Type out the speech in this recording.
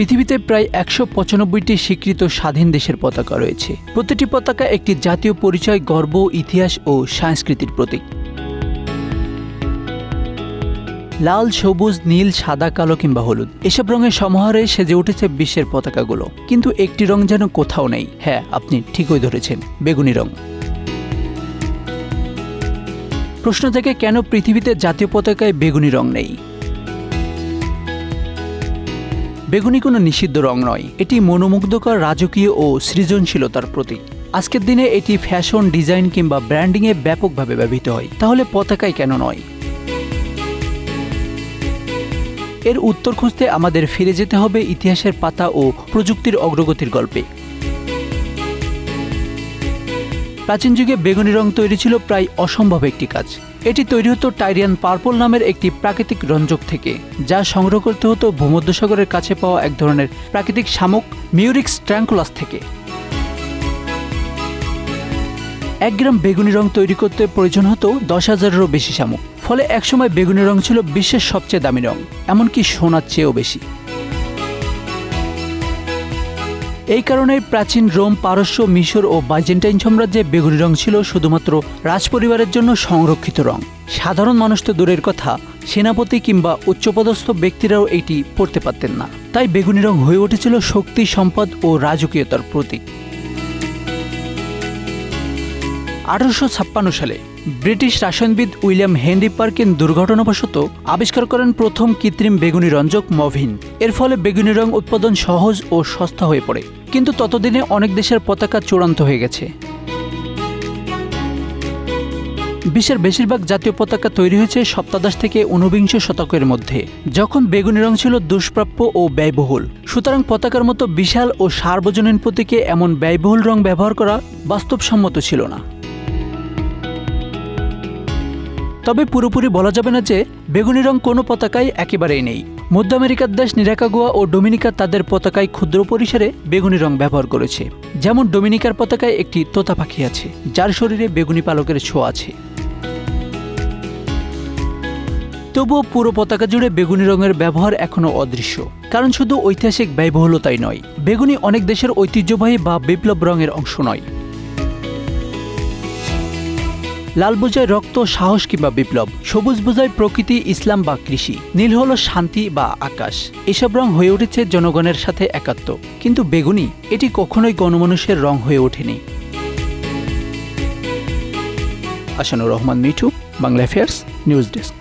পৃথিবীতে প্রায় ১৯৫টি স্বীকৃত স্বাধীন দেশের পতাকা রয়েছে। প্রতিটি পতাকা একটি জাতীয় পরিচয়, গর্ব, ইতিহাস ও সংস্কৃতির প্রতীক। লাল, সবুজ, নীল, সাদা, কালো কিংবা হলুদ এসব রঙের সমাহারে সেজে উঠেছে বিশ্বের পতাকাগুলো। কিন্তু একটি রং যেন কোথাও নেই। হ্যাঁ, আপনি ঠিকই ধরেছেন, বেগুনি রং। প্রশ্ন থেকে কেন পৃথিবীতে জাতীয় পতাকায় বেগুনি রং নেই? বেগুনি কোনো নিষিদ্ধ রং নয়, এটি মনোমুগ্ধকর, রাজকীয় ও সৃজনশীলতার প্রতীক। আজকের দিনে এটি ফ্যাশন, ডিজাইন কিংবা ব্র্যান্ডিংয়ে ব্যাপকভাবে ব্যবহৃত হয়। তাহলে পতাকায় কেন নয়? এর উত্তর খুঁজতে আমাদের ফিরে যেতে হবে ইতিহাসের পাতা ও প্রযুক্তির অগ্রগতির গল্পে। প্রাচীন যুগে বেগুনি রং তৈরি ছিল প্রায় অসম্ভব একটি কাজ। এটি তৈরি হতো টাইরিয়ান পার্পল নামের একটি প্রাকৃতিক রঞ্জক থেকে, যা সংগ্রহ করতে হতো ভূমধ্যসাগরের কাছে পাওয়া এক ধরনের প্রাকৃতিক শামুক মিউরিক্স ট্র্যাঙ্কুলাস থেকে। ১ গ্রাম বেগুনি রং তৈরি করতে প্রয়োজন হতো ১০,০০০-এরও বেশি শামুক। ফলে একসময় বেগুনি রং ছিল বিশ্বের সবচেয়ে দামি রং, এমনকি সোনার চেয়েও বেশি। এই কারণে প্রাচীন রোম, পারস্য, মিশর ও বাইজেন্টাইন সাম্রাজ্যে বেগুনি রং ছিল শুধুমাত্র রাজপরিবারের জন্য সংরক্ষিত রং। সাধারণ মানুষ তো দূরের কথা, সেনাপতি কিংবা উচ্চপদস্থ ব্যক্তিরাও এটি পড়তে পারতেন না। তাই বেগুনি রং হয়ে উঠেছিল শক্তি, সম্পদ ও রাজকীয়তার প্রতীক। ১৮৫৬ সালে ব্রিটিশ রসায়নবিদ উইলিয়াম হেনরি পার্কিন দুর্ঘটনাবশত আবিষ্কার করেন প্রথম কৃত্রিম বেগুনি রঞ্জক মভিন। এর ফলে বেগুনি রং উৎপাদন সহজ ও সস্তা হয়ে পড়ে। কিন্তু ততদিনে অনেক দেশের পতাকা চূড়ান্ত হয়ে গেছে। বিশ্বের বেশিরভাগ জাতীয় পতাকা তৈরি হয়েছে সপ্তদশ থেকে ঊনবিংশ শতকের মধ্যে, যখন বেগুনি রং ছিল দুষ্প্রাপ্য ও ব্যয়বহুল। সুতরাং পতাকার মতো বিশাল ও সার্বজনীন প্রতীকে এমন ব্যয়বহুল রং ব্যবহার করা বাস্তবসম্মত ছিল না। তবে পুরোপুরি বলা যাবে না যে বেগুনি রং কোনো পতাকায় একেবারেই নেই। মধ্য আমেরিকার দেশ নিরাকাগুয়া ও ডোমিনিকা তাদের পতাকায় ক্ষুদ্র পরিসরে বেগুনি রং ব্যবহার করেছে। যেমন ডোমিনিকার পতাকায় একটি তোতা পাখি আছে, যার শরীরে বেগুনি পালকের ছোঁয়া আছে। তবুও পুরো পতাকা জুড়ে বেগুনি রঙের ব্যবহার এখনও অদৃশ্য, কারণ শুধু ঐতিহাসিক ব্যয়বহুলতাই নয়, বেগুনি অনেক দেশের ঐতিহ্যবাহী বা বিপ্লব রঙের অংশ নয়। লাল বোঝায় রক্ত, সাহস কিংবা বিপ্লব। সবুজ বোঝায় প্রকৃতি, ইসলাম বা কৃষি। নীল হলো শান্তি বা আকাশ। এসব রং হয়ে উঠেছে জনগণের সাথে একাত্ম। কিন্তু বেগুনি, এটি কখনোই গণমানুষের রং হয়ে ওঠেনি। Ashanur Rahman Mithu, Bangla affairs, news desk.